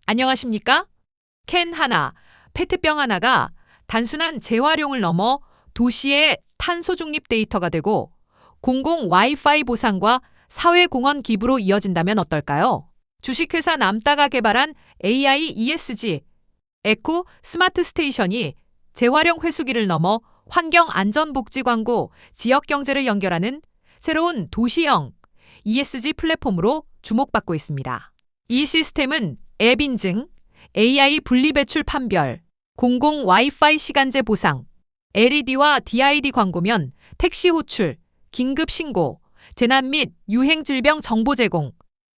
안녕하십니까? 캔 하나, 페트병 하나가 단순한 재활용을 넘어 도시의 탄소 중립 데이터가 되고 공공 와이파이 보상과 사회공헌 기부로 이어진다면 어떨까요? 주식회사 남다가 개발한 AI ESG, 에코 스마트 스테이션이 재활용 회수기를 넘어 환경 안전복지 광고, 지역 경제를 연결하는 새로운 도시형 ESG 플랫폼으로 주목받고 있습니다. 이 시스템은 앱 인증, AI 분리배출 판별, 공공 와이파이 시간제 보상, LED와 DID 광고면 택시 호출, 긴급 신고, 재난 및 유행 질병 정보 제공,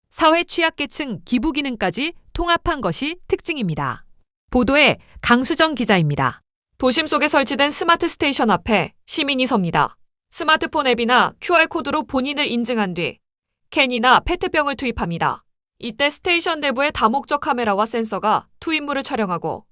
사회 취약계층 기부 기능까지 통합한 것이 특징입니다. 보도에 강수정 기자입니다. 도심 속에 설치된 스마트 스테이션 앞에 시민이 섭니다. 스마트폰 앱이나 QR코드로 본인을 인증한 뒤 캔이나 페트병을 투입합니다. 이때 스테이션 내부의 다목적 카메라와 센서가 투입물을 촬영하고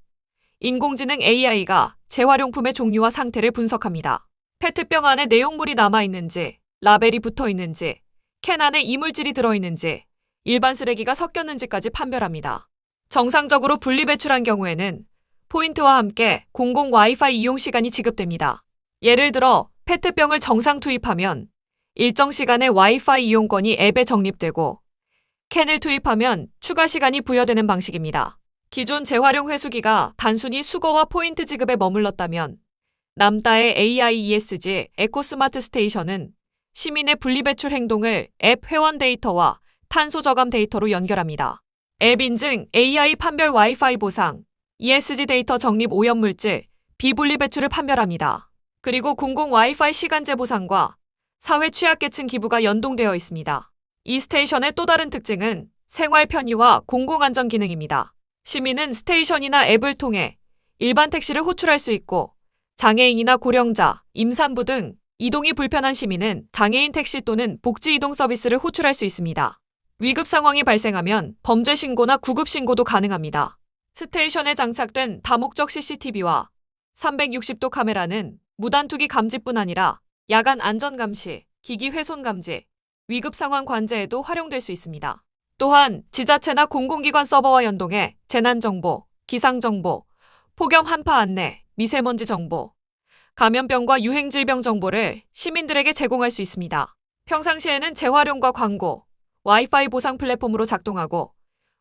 인공지능 AI가 재활용품의 종류와 상태를 분석합니다. 페트병 안에 내용물이 남아있는지, 라벨이 붙어있는지, 캔 안에 이물질이 들어있는지, 일반 쓰레기가 섞였는지까지 판별합니다. 정상적으로 분리배출한 경우에는 포인트와 함께 공공 와이파이 이용 시간이 지급됩니다. 예를 들어 페트병을 정상 투입하면 일정 시간의 와이파이 이용권이 앱에 적립되고 캔을 투입하면 추가 시간이 부여되는 방식입니다. 기존 재활용 회수기가 단순히 수거와 포인트 지급에 머물렀다면 남다의 AI ESG 에코스마트 스테이션은 시민의 분리배출 행동을 앱 회원 데이터와 탄소 저감 데이터로 연결합니다. 앱 인증, AI 판별 와이파이 보상, ESG 데이터 적립 오염물질, 비분리 배출을 판별합니다. 그리고 공공 와이파이 시간제 보상과 사회 취약계층 기부가 연동되어 있습니다. 이 스테이션의 또 다른 특징은 생활 편의와 공공안전 기능입니다. 시민은 스테이션이나 앱을 통해 일반 택시를 호출할 수 있고 장애인이나 고령자, 임산부 등 이동이 불편한 시민은 장애인 택시 또는 복지 이동 서비스를 호출할 수 있습니다. 위급 상황이 발생하면 범죄 신고나 구급 신고도 가능합니다. 스테이션에 장착된 다목적 CCTV와 360도 카메라는 무단투기 감지뿐 아니라 야간 안전 감시, 기기 훼손 감지, 위급 상황 관제에도 활용될 수 있습니다. 또한 지자체나 공공기관 서버와 연동해 재난정보, 기상정보, 폭염 한파 안내, 미세먼지 정보, 감염병과 유행질병 정보를 시민들에게 제공할 수 있습니다. 평상시에는 재활용과 광고, 와이파이 보상 플랫폼으로 작동하고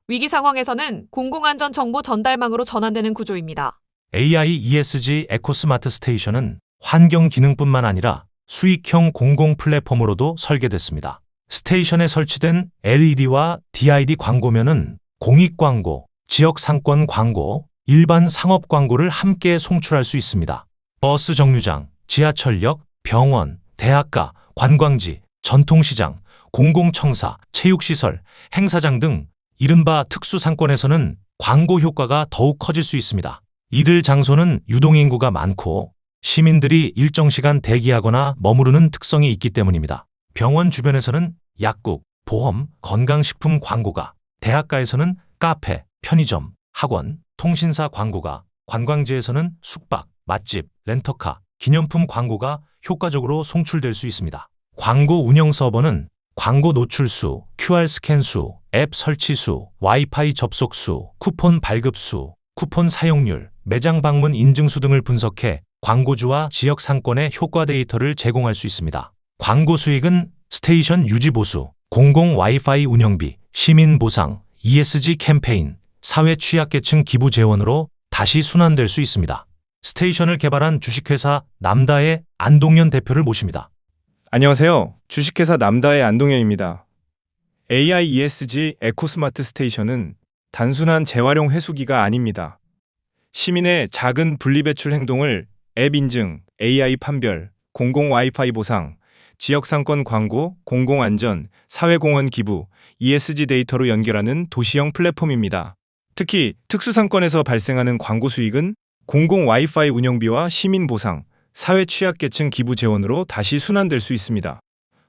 위기 상황에서는 공공안전 정보 전달망으로 전환되는 구조입니다. AI ESG 에코스마트 스테이션은 환경 기능뿐만 아니라 수익형 공공 플랫폼으로도 설계됐습니다. 스테이션에 설치된 LED와 DID 광고면은 공익 광고, 지역 상권 광고, 일반 상업 광고를 함께 송출할 수 있습니다. 버스 정류장, 지하철역, 병원, 대학가, 관광지, 전통시장, 공공청사, 체육시설, 행사장 등 이른바 특수상권에서는 광고 효과가 더욱 커질 수 있습니다. 이들 장소는 유동인구가 많고 시민들이 일정 시간 대기하거나 머무르는 특성이 있기 때문입니다. 병원 주변에서는 약국, 보험, 건강식품 광고가, 대학가에서는 카페, 편의점, 학원, 통신사 광고가, 관광지에서는 숙박, 맛집, 렌터카, 기념품 광고가 효과적으로 송출될 수 있습니다. 광고 운영 서버는 광고 노출 수, QR 스캔 수, 앱 설치 수, 와이파이 접속 수, 쿠폰 발급 수, 쿠폰 사용률, 매장 방문 인증 수 등을 분석해 광고주와 지역 상권의 효과 데이터를 제공할 수 있습니다. 광고 수익은 스테이션 유지 보수, 공공 와이파이 운영비, 시민 보상, ESG 캠페인, 사회 취약계층 기부 재원으로 다시 순환될 수 있습니다. 스테이션을 개발한 주식회사 남다의 안동현 대표를 모십니다. 안녕하세요. 주식회사 남다의 안동현입니다. AI ESG 에코스마트 스테이션은 단순한 재활용 회수기가 아닙니다. 시민의 작은 분리배출 행동을 앱 인증, AI 판별, 공공 와이파이 보상, 지역상권 광고, 공공안전, 사회공헌 기부, ESG 데이터로 연결하는 도시형 플랫폼입니다. 특히 특수상권에서 발생하는 광고 수익은 공공 와이파이 운영비와 시민 보상, 사회 취약계층 기부 재원으로 다시 순환될 수 있습니다.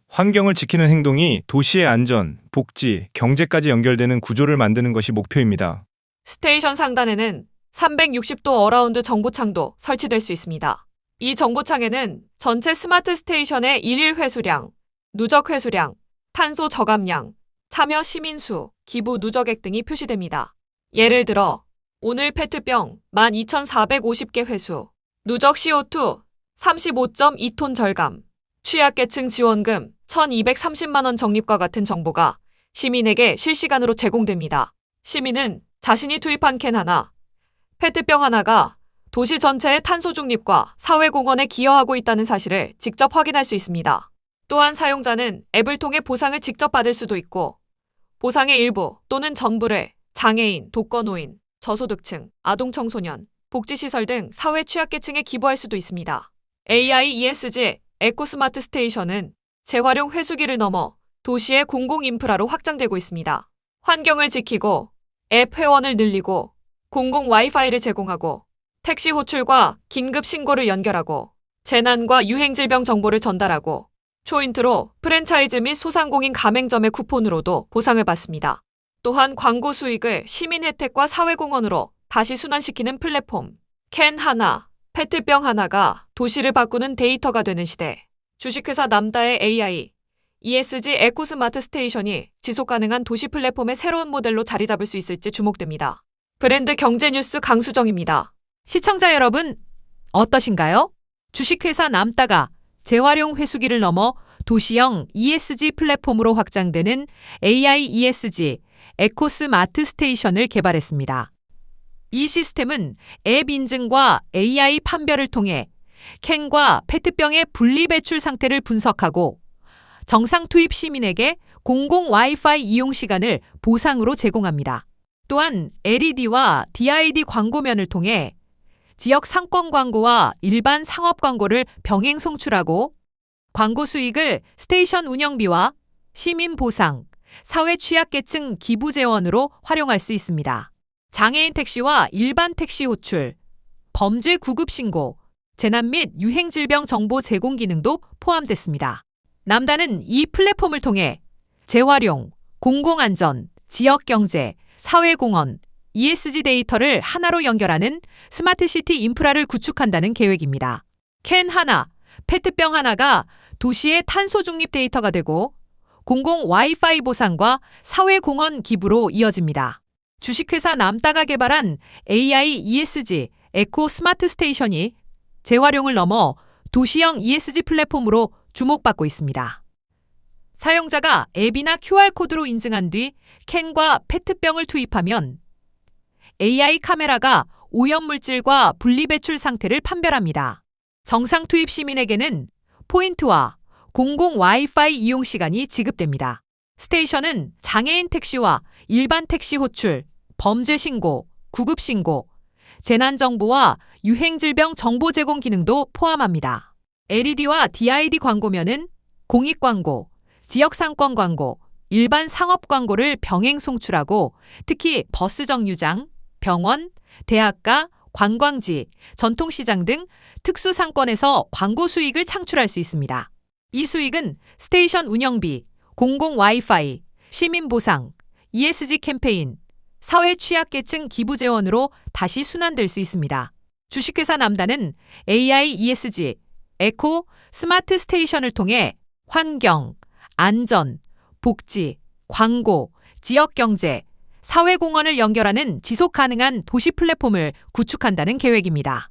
환경을 지키는 행동이 도시의 안전, 복지, 경제까지 연결되는 구조를 만드는 것이 목표입니다. 스테이션 상단에는 360도 어라운드 정보창도 설치될 수 있습니다. 이 정보창에는 전체 스마트 스테이션의 일일 회수량, 누적 회수량, 탄소 저감량, 참여 시민 수, 기부 누적액 등이 표시됩니다. 예를 들어 오늘 페트병 12,450개 회수, 누적 CO2 35.2톤 절감, 취약계층 지원금 1,230만 원 적립과 같은 정보가 시민에게 실시간으로 제공됩니다. 시민은 자신이 투입한 캔 하나, 페트병 하나가 도시 전체의 탄소 중립과 사회공헌에 기여하고 있다는 사실을 직접 확인할 수 있습니다. 또한 사용자는 앱을 통해 보상을 직접 받을 수도 있고 보상의 일부 또는 전부를 장애인, 독거노인, 저소득층, 아동청소년, 복지시설 등 사회 취약계층에 기부할 수도 있습니다. AI ESG 에코스마트 스테이션은 재활용 회수기를 넘어 도시의 공공인프라로 확장되고 있습니다. 환경을 지키고 앱 회원을 늘리고 공공 와이파이를 제공하고 택시 호출과 긴급 신고를 연결하고 재난과 유행질병 정보를 전달하고 초인트로 프랜차이즈 및 소상공인 가맹점의 쿠폰으로도 보상을 받습니다. 또한 광고 수익을 시민 혜택과 사회공헌으로 다시 순환시키는 플랫폼, 캔 하나, 페트병 하나가 도시를 바꾸는 데이터가 되는 시대. 주식회사 남다의 AI, ESG 에코스마트 스테이션이 지속가능한 도시 플랫폼의 새로운 모델로 자리 잡을 수 있을지 주목됩니다. 브랜드 경제뉴스 강수정입니다. 시청자 여러분, 어떠신가요? 주식회사 남다가 재활용 회수기를 넘어 도시형 ESG 플랫폼으로 확장되는 AI ESG 에코스마트 스테이션을 개발했습니다. 이 시스템은 앱 인증과 AI 판별을 통해 캔과 페트병의 분리 배출 상태를 분석하고 정상 투입 시민에게 공공 와이파이 이용 시간을 보상으로 제공합니다. 또한 LED와 DID 광고면을 통해 지역 상권 광고와 일반 상업 광고를 병행 송출하고 광고 수익을 스테이션 운영비와 시민 보상, 사회 취약계층 기부 재원으로 활용할 수 있습니다. 장애인 택시와 일반 택시 호출, 범죄 구급 신고, 재난 및 유행질병 정보 제공 기능도 포함됐습니다. 남다는 이 플랫폼을 통해 재활용, 공공안전, 지역경제, 사회공헌, ESG 데이터를 하나로 연결하는 스마트시티 인프라를 구축한다는 계획입니다. 캔 하나, 페트병 하나가 도시의 탄소 중립 데이터가 되고 공공 와이파이 보상과 사회공헌 기부로 이어집니다. 주식회사 남다가 개발한 AI ESG 에코 스마트 스테이션이 재활용을 넘어 도시형 ESG 플랫폼으로 주목받고 있습니다. 사용자가 앱이나 QR코드로 인증한 뒤 캔과 페트병을 투입하면 AI 카메라가 오염물질과 분리배출 상태를 판별합니다. 정상 투입 시민에게는 포인트와 공공 와이파이 이용 시간이 지급됩니다. 스테이션은 장애인 택시와 일반 택시 호출, 범죄 신고, 구급 신고, 재난 정보와 유행질병 정보 제공 기능도 포함합니다. LED와 DID 광고면은 공익 광고, 지역 상권 광고, 일반 상업 광고를 병행 송출하고 특히 버스 정류장, 병원, 대학가, 관광지, 전통시장 등 특수 상권에서 광고 수익을 창출할 수 있습니다. 이 수익은 스테이션 운영비, 공공 와이파이, 시민 보상, ESG 캠페인, 사회 취약계층 기부 재원으로 다시 순환될 수 있습니다. 주식회사 남다는 AI ESG, 에코 스마트 스테이션을 통해 환경, 안전, 복지, 광고, 지역경제, 사회공헌을 연결하는 지속가능한 도시 플랫폼을 구축한다는 계획입니다.